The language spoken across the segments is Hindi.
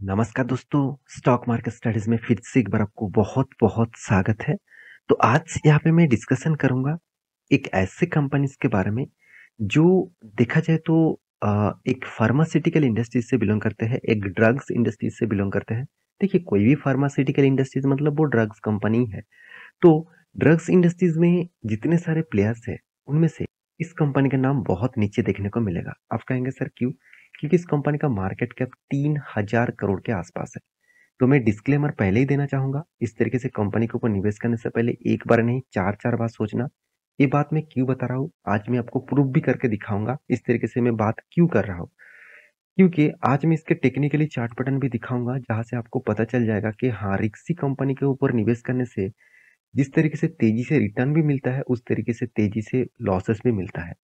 नमस्कार दोस्तों, स्टॉक मार्केट स्टडीज़ में फिर से एक बार आपको बहुत-बहुत स्वागत है। तो आज यहाँ पे मैं डिस्कशन करूँगा एक ऐसे कंपनीज़ के बारे में जो देखा जाए तो एक फार्मास्यूटिकल इंडस्ट्रीज़ से बिलॉन्ग करते हैं, एक ड्रग्स इंडस्ट्रीज़ से बिलॉन्ग करते हैं। देखिए, कोई भी फार्मास्यूटिकल इंडस्ट्रीज़ मतलब वो ड्रग्स कंपनी है। तो ड्रग्स इंडस्ट्रीज़ में जितने सारे प्लेयर्स हैं, उनमें से इस कंपनी का नाम बहुत नीचे देखने को मिलेगा। आप कहेंगे सर क्यों? क्योंकि इस कंपनी का मार्केट कैप 3000 करोड़ के आसपास है। तो मैं डिस्क्लेमर पहले ही देना चाहूँगा, इस तरीके से कंपनी के ऊपर निवेश करने से पहले एक बार नहीं 4-4 बार सोचना। ये बात मैं क्यों बता रहा हूँ, आज मैं आपको प्रूव भी करके दिखाऊँगा, इस तरीके से मैं बात क्यों कर रहा हूँ। क्योंकि आज मैं इसके टेक्निकली चार्ट पैटर्न भी दिखाऊँगा, जहाँ से आपको पता चल जाएगा कि हाँ, रिक्सी कंपनी के ऊपर निवेश करने से जिस तरीके से तेज़ी से रिटर्न भी मिलता है, उस तरीके से तेज़ी से लॉसेस भी मिलता है।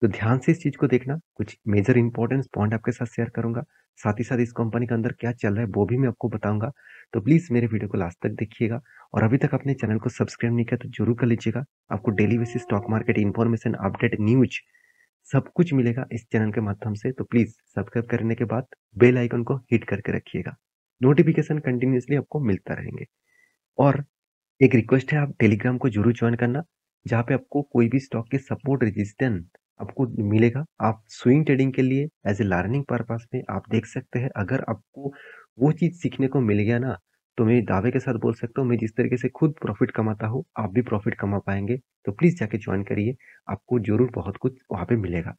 तो ध्यान से इस चीज़ को देखना, कुछ मेजर इंपॉर्टेंस पॉइंट आपके साथ शेयर करूँगा। साथ ही साथ इस कंपनी के अंदर क्या चल रहा है, वो भी मैं आपको बताऊँगा। तो प्लीज़ मेरे वीडियो को लास्ट तक देखिएगा और अभी तक अपने चैनल को सब्सक्राइब नहीं किया तो ज़रूर कर लीजिएगा। आपको daily basis stock market information, update, news सब कुछ मिलेगा इस चैनल के माध्यम से। तो प्लीज़ सब्सक्राइब करने के बाद बेल आइकन को हिट करके रखिएगा। नोटिफ़िकेशन कंटिन्यूअसली आपको मिलता रहेंगे। और एक रिक्वेस्ट है, आप टेलीग्राम को ज़रूर जॉइन करना, जहाँ पे आपको कोई भी स्टॉक की सपोर्ट रेजिस्टेंस आपको मिलेगा। आप स्विंग ट्रेडिंग के लिए एज़ ए लर्निंग पर्पस में आप देख सकते हैं। अगर आपको वो चीज़ सीखने को मिल गया ना, तो मैं दावे के साथ बोल सकता हूँ, मैं जिस तरीके से खुद प्रॉफ़िट कमाता हूँ, आप भी प्रॉफ़िट कमा पाएँगे। तो प्लीज़ जाके जॉइन करिए, आपको ज़रूर बहुत कुछ वहाँ पे मिलेगा।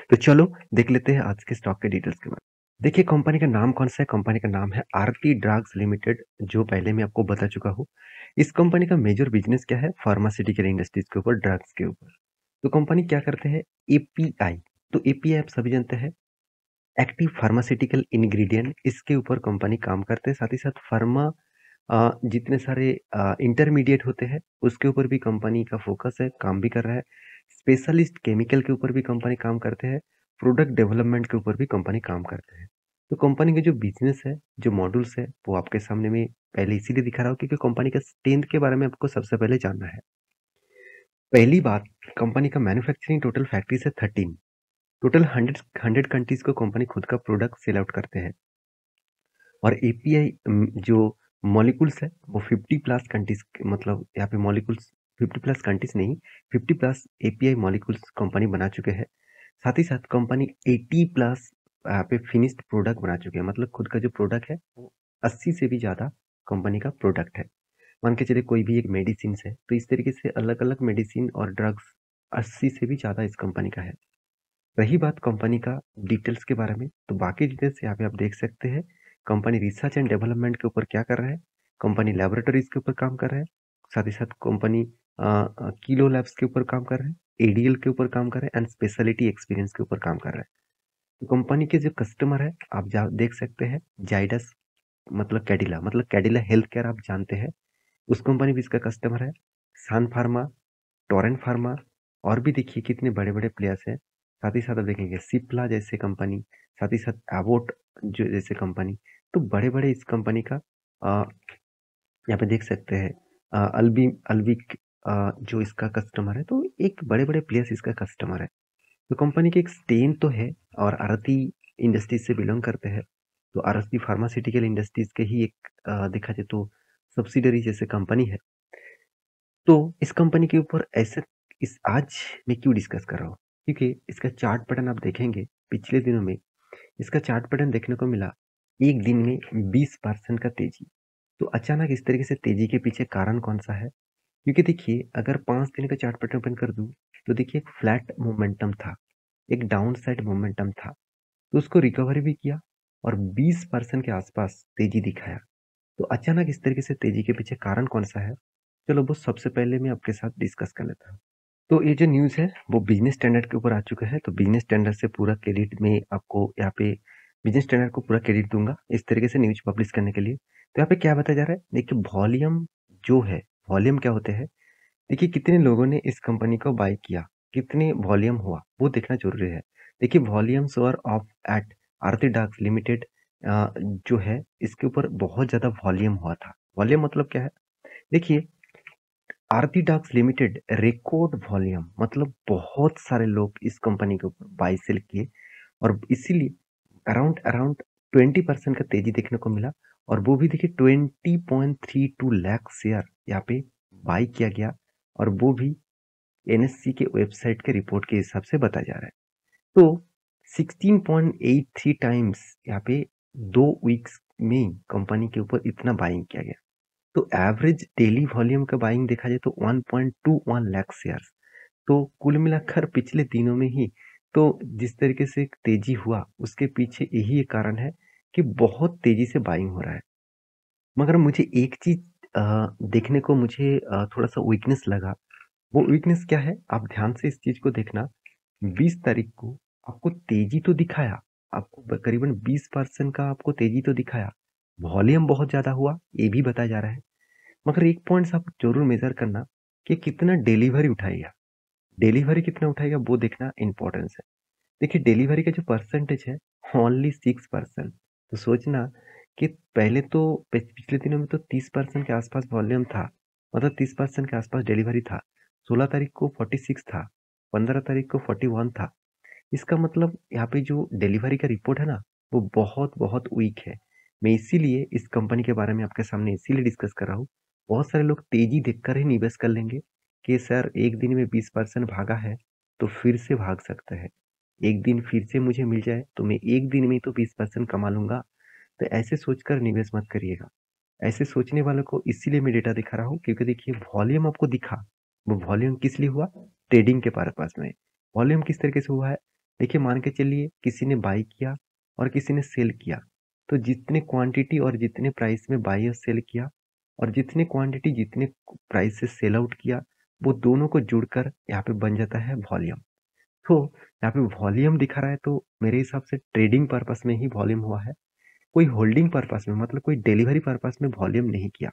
तो चलो देख लेते हैं आज के स्टॉक के डिटेल्स के बारे में। देखिए, कंपनी का नाम कौन-सा है? कंपनी का नाम है आरती ड्रग्स लिमिटेड, जो पहले मैं आपको बता चुका हूँ। इस कंपनी का मेजर बिज़नेस क्या है? फार्मास्यूटिकल इंडस्ट्रीज़ के ऊपर, ड्रग्स के ऊपर। तो कंपनी क्या करते हैं? एपीआई। तो एपीआई आप सभी जानते हैं, एक्टिव फार्मास्यूटिकल इंग्रीडिएंट, इसके ऊपर कंपनी काम करते हैं। साथ ही साथ फार्मा जितने सारे इंटरमीडिएट होते हैं, उसके ऊपर भी कंपनी का फ़ोकस है, काम भी कर रहा है। स्पेशलिस्ट केमिकल के ऊपर भी कंपनी काम करते हैं, प्रोडक्ट डेवलपमेंट के ऊपर भी कंपनी काम करते हैं। तो कंपनी के जो बिज़नेस है, जो मॉड्यूल्स है, वो आपके सामने मैं पहले इसीलिए दिखा रहा हूँ क्योंकि कंपनी का स्ट्रेंथ के बारे में आपको सबसे पहले जानना है। पहली बात, कंपनी का मैन्युफैक्चरिंग टोटल फैक्ट्रीज़ है 13। टोटल 100 कंट्रीज़ को कंपनी खुद का प्रोडक्ट सेल आउट करते हैं। और एपीआई जो मॉलिक्यूल्स है वो 50 प्लस कंट्रीज, मतलब यहाँ पे मॉलिक्यूल्स 50 प्लस कंट्रीज नहीं, 50 प्लस एपीआई मॉलिक्यूल्स कंपनी बना चुके हैं। साथ ही साथ कंपनी 80 प्लस यहाँ पे फिनिश्ड प्रोडक्ट बना चुके हैं, मतलब खुद का जो प्रोडक्ट है वो 80 से भी ज़्यादा कंपनी का प्रोडक्ट है। मान के चलिए कोई भी एक मेडिसिन है, तो इस तरीके से अलग अलग मेडिसिन और ड्रग्स 80 से भी ज़्यादा इस कंपनी का है। रही बात कंपनी का डिटेल्स के बारे में, तो बाकी डिटेल्स यहाँ पे आप देख सकते हैं। कंपनी रिसर्च एंड डेवलपमेंट के ऊपर क्या कर रहा है, कंपनी लैबोरेटरीज के ऊपर काम कर रहा है, साथ ही साथ कंपनी किलो लैब्स के ऊपर काम कर रहा है, एडीएल के ऊपर काम कर रहा है एंड स्पेशलिटी एक्सपीरियंस के ऊपर काम कर रहा है। तो कंपनी के जो कस्टमर है आप देख सकते हैं, जाइडस मतलब कैडिला हेल्थ केयर आप जानते हैं, उस कंपनी भी इसका कस्टमर है। सन फार्मा, टोरेंट फार्मा, और भी देखिए कितने बड़े-बड़े प्लेयर्स हैं। साथ ही साथ आप देखेंगे सिप्ला जैसे कंपनी, साथ ही साथ एवोट जो जैसे कंपनी, तो बड़े-बड़े इस कंपनी का यहाँ पे देख सकते हैं। अल्विक जो इसका कस्टमर है, तो एक बड़े-बड़े प्लेयर्स इसका कस्टमर है। तो कंपनी की एक स्टेन तो है और आरती इंडस्ट्रीज से बिलोंग करते हैं। तो आरती फार्मास्यूटिकल इंडस्ट्रीज के ही एक देखा जाए तो सब्सिडरी जैसे कंपनी है। तो इस कंपनी के ऊपर ऐसे इस आज मैं क्यों डिस्कस कर रहा हूँ? क्योंकि इसका चार्ट पैटर्न आप देखेंगे, पिछले दिनों में इसका चार्ट पैटर्न देखने को मिला, एक दिन में 20% का तेजी। तो अचानक इस तरीके से तेजी के पीछे कारण कौन-सा है? क्योंकि देखिए, अगर 5 दिन का चार्ट पैटर्न ओपन कर दूँ, तो देखिए एक फ्लैट मोमेंटम था, एक डाउन साइड मोमेंटम था, तो उसको रिकवर भी किया और 20% के आसपास तेजी दिखाया। तो अचानक इस तरीके से तेजी के पीछे कारण कौन-सा है? चलो वो सबसे पहले मैं आपके साथ डिस्कस कर लेता हूँ। तो ये जो न्यूज़ है वो बिज़नेस स्टैंडर्ड के ऊपर आ चुका है, तो बिज़नेस स्टैंडर्ड से पूरा क्रेडिट मैं आपको यहाँ पे बिज़नेस स्टैंडर्ड को पूरा क्रेडिट दूँगा, इस तरीके से न्यूज़ पब्लिश करने के लिए। तो यहाँ पे क्या बताया जा रहा है? देखिए वॉल्यूम जो है, वॉल्यूम क्या होते हैं? देखिए कितने लोगों ने इस कंपनी को बाय किया, कितने वॉल्यूम हुआ, वो देखना ज़रूरी है। देखिए volumes were off at Aarti drugs limited जो है इसके ऊपर बहुत ज़्यादा वॉल्यूम हुआ था। वॉल्यूम मतलब क्या है? देखिए आरती ड्रग्स लिमिटेड रिकॉर्ड वॉल्यूम, मतलब बहुत सारे लोग इस कंपनी के ऊपर बाय सेल किए और इसीलिए अराउंड अराउंड 20% का तेजी देखने को मिला और वो भी देखिए 20.32 लाख शेयर यहाँ पे बाई किया गया और वो भी एनएससी के वेबसाइट के रिपोर्ट के हिसाब से बताया जा रहा है। तो 16.83 टाइम्स यहाँ पे 2 वीक्स में कंपनी के ऊपर इतना बाइंग किया गया। तो एवरेज डेली वॉल्यूम का बाइंग देखा जाए तो 1.21 लाख शेयर्स। तो कुल मिलाकर पिछले दिनों में ही तो जिस तरीके से तेजी हुआ उसके पीछे यही एक कारण है कि बहुत तेजी से बाइंग हो रहा है। मगर मुझे एक चीज देखने को मुझे थोड़ा सा वीकनेस लगा। वो वीकनेस क्या है, आप ध्यान से इस चीज को देखना। 20 तारीख को आपको तेजी तो दिखाया, आपको करीबन 20% का आपको तेजी तो दिखाया, वॉल्यूम बहुत ज्यादा हुआ ये भी बताया जा रहा है। मगर एक पॉइंट्स आप जरूर मेजर करना कि कितना डिलीवरी उठाएगा। डिलीवरी कितना उठाएगा वो देखना इंपॉर्टेंस है। देखिए डिलीवरी का जो परसेंटेज है ओनली 6%। तो सोचना कि पहले तो पिछले दिनों में तो 30% के आसपास वॉल्यूम था, मतलब 30% के आसपास डिलीवरी था। 16 तारीख को 46 था, 15 तारीख को 41 था। इसका मतलब यहाँ पे जो डिलीवरी का रिपोर्ट है ना वो बहुत बहुत वीक है। मैं इसीलिए इस कंपनी के बारे में आपके सामने इसीलिए डिस्कस कर रहा हूँ। बहुत सारे लोग तेजी देखकर ही निवेश कर लेंगे कि सर एक दिन में 20% भागा है तो फिर से भाग सकता है, एक दिन फिर से मुझे मिल जाए तो मैं एक दिन में ही तो 20% कमा लूंगा। तो ऐसे सोचकर निवेश मत करिएगा। ऐसे सोचने वालों को इसीलिए मैं डेटा दिखा रहा हूँ क्योंकि देखिए वॉल्यूम आपको दिखा, वो वॉल्यूम किस लिए हुआ, ट्रेडिंग के पर्पस में। वॉल्यूम किस तरीके से हुआ है, देखिए मान के चलिए किसी ने बाई किया और किसी ने सेल किया, तो जितने क्वांटिटी और जितने प्राइस में बाई और सेल किया और जितने क्वांटिटी जितने प्राइस से सेल आउट किया, वो दोनों को जुड़कर यहाँ पे बन जाता है वॉल्यूम। तो यहाँ पे वॉल्यूम दिखा रहा है तो मेरे हिसाब से ट्रेडिंग पर्पस में ही वॉल्यूम हुआ है, कोई होल्डिंग पर्पस में मतलब कोई डिलीवरी पर्पस में वॉल्यूम नहीं किया।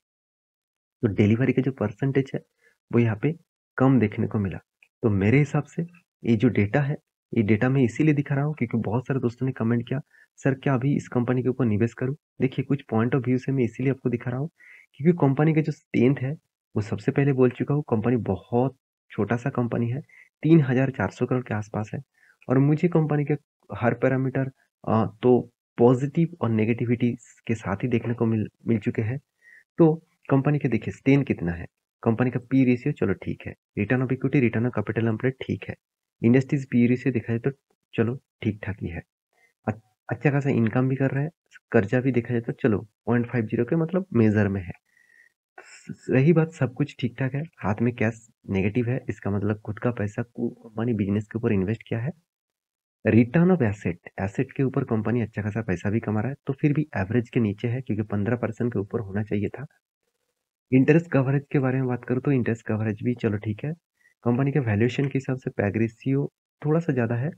तो डिलीवरी का जो परसेंटेज है वो यहाँ पे कम देखने को मिला। तो मेरे हिसाब से ये जो डेटा है, ये डेटा मैं इसीलिए दिखा रहा हूँ क्योंकि बहुत सारे दोस्तों ने कमेंट किया सर क्या अभी इस कंपनी के ऊपर निवेश करूँ। देखिए कुछ पॉइंट ऑफ व्यू से मैं इसीलिए आपको दिखा रहा हूँ क्योंकि कंपनी का जो स्ट्रेंथ है वो सबसे पहले बोल चुका हूँ, कंपनी बहुत छोटा सा कंपनी है, 3,400 करोड़ के आसपास है। और मुझे कंपनी के हर पैरामीटर तो पॉजिटिव और नेगेटिविटी के साथ ही देखने को मिल चुके हैं। तो कंपनी के देखिए स्टेन कितना है, कंपनी का पी रेशियो चलो ठीक है, return of equity return of capital employed ठीक है, इंडस्ट्रीज पी रेशियो देखा जाए तो चलो ठीक ठाक ही है। अच्छा खासा इनकम भी कर रहा है, कर्जा भी देखा जाए तो चलो 0.50 के मतलब मेजर में है। रही बात सब कुछ ठीक ठाक है, हाथ में कैश नेगेटिव है, इसका मतलब खुद का पैसा को कंपनी बिजनेस के ऊपर इन्वेस्ट किया है। रिटर्न ऑफ एसेट, एसेट के ऊपर कंपनी अच्छा खासा पैसा भी कमा रहा है, तो फिर भी एवरेज के नीचे है क्योंकि 15% के ऊपर होना चाहिए था। इंटरेस्ट कवरेज के बारे में बात करूँ तो इंटरेस्ट कवरेज भी चलो ठीक है, कंपनी के वैल्यूएशन के हिसाब से पैग रेशियो थोड़ा सा ज़्यादा है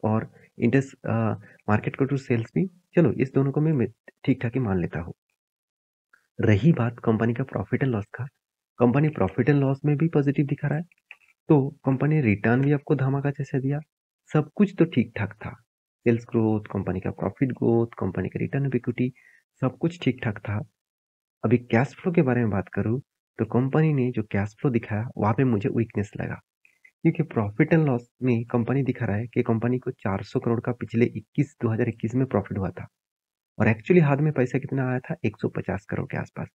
और इंटरेस्ट मार्केट को टू सेल्स भी चलो इस दोनों को मैं ठीक ठाक ही मान लेता हूँ। रही बात कंपनी का प्रॉफिट एंड लॉस का, कंपनी प्रॉफिट एंड लॉस में भी पॉजिटिव दिखा रहा है, तो कंपनी रिटर्न भी आपको धमाका जैसे दिया, सब कुछ तो ठीक ठाक था। सेल्स ग्रोथ, कंपनी का प्रॉफिट ग्रोथ, कंपनी का रिटर्न ऑफ इक्विटी, सब कुछ ठीक ठाक था। अभी कैश फ्लो के बारे में बात करूँ तो कंपनी ने जो कैश फ्लो दिखाया वहां पे मुझे वीकनेस लगा क्योंकि प्रॉफिट एंड लॉस में कंपनी दिखा रहा है कि कंपनी को 400 करोड़ का पिछले 2021 में प्रॉफिट हुआ था और एक्चुअली हाथ में पैसा कितना आया था, 150 करोड़ के आसपास।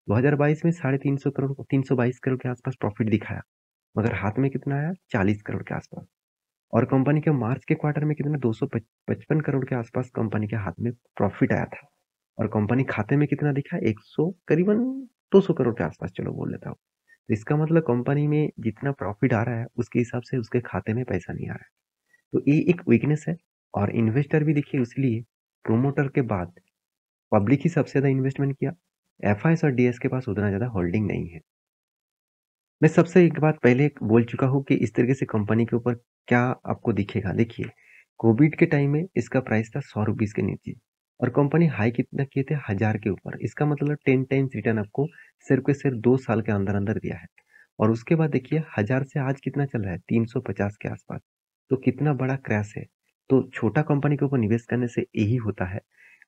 2022 में 350 करोड़ 322 करोड़ के आसपास प्रॉफिट दिखाया, मगर हाथ में कितना आया, 40 करोड़ के आसपास। और कंपनी के मार्च के क्वार्टर में कितना 255 करोड़ के आसपास कंपनी के हाथ में प्रॉफिट आया था और कंपनी खाते में कितना दिखा, 100 करीबन 200 करोड़ के आसपास चलो बोल लेता हूँ। तो इसका मतलब कंपनी में जितना प्रॉफिट आ रहा है उसके हिसाब से उसके खाते में पैसा नहीं आ रहा है। तो ये एक वीकनेस है। और इन्वेस्टर भी देखिए इसलिए प्रोमोटर के बाद पब्लिक ही सबसे ज्यादा इन्वेस्टमेंट किया, एफआईएस और डीएस के पास उतना ज्यादा होल्डिंग नहीं है। मैं सबसे एक बात पहले बोल चुका हूँ कि इस तरीके से कंपनी के ऊपर क्या आपको दिखेगा। देखिए कोविड के टाइम में इसका प्राइस था 100 रुपीज के नीचे और कंपनी हाई कितना किए थे, 1000 के ऊपर। इसका मतलब 10 टाइम्स रिटर्न आपको सिर्फ के सिर्फ 2 साल के अंदर अंदर दिया है। और उसके बाद देखिए 1000 से आज कितना चल रहा है, 350 के आसपास। तो कितना बड़ा क्रैश है। तो छोटा कंपनी के ऊपर निवेश करने से यही होता है,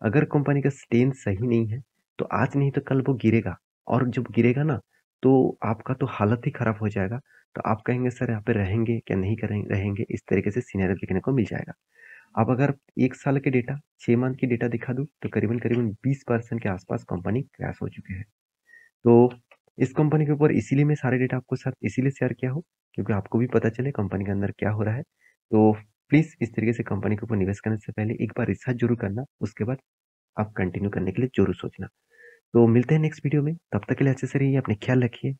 अगर कंपनी का स्टेन सही नहीं है तो आज नहीं तो कल वो गिरेगा। और जब गिरेगा ना तो आपका तो हालत ही खराब हो जाएगा। तो आप कहेंगे सर यहाँ पे रहेंगे क्या नहीं करेंगे, रहेंगे, इस तरीके से सिनेरियो देखने को मिल जाएगा। अब अगर 1 साल के डेटा, 6 मंथ की डेटा दिखा दूँ, तो करीबन-करीबन 20% के आसपास कंपनी क्रैश हो चुके हैं। तो इस कंपनी के ऊपर इसीलिए मैं सारे डेटा आपके साथ इसीलिए शेयर किया हूँ, क्योंकि आपको भी पता चले कंपनी के अंदर क्या हो रहा है। तो प्लीज़ इस तरीके से कंपनी के ऊपर निवेश करने से पहले एक बार रिसर्च ज़रूर करना, उसके बाद आप कंटिन्यू करने के लिए ज़रूर सोचना। तो मिलते हैं नेक्स्ट वीडियो में, तब तक के लिए अच्छे से रहिए, अपना ख्याल रखिए।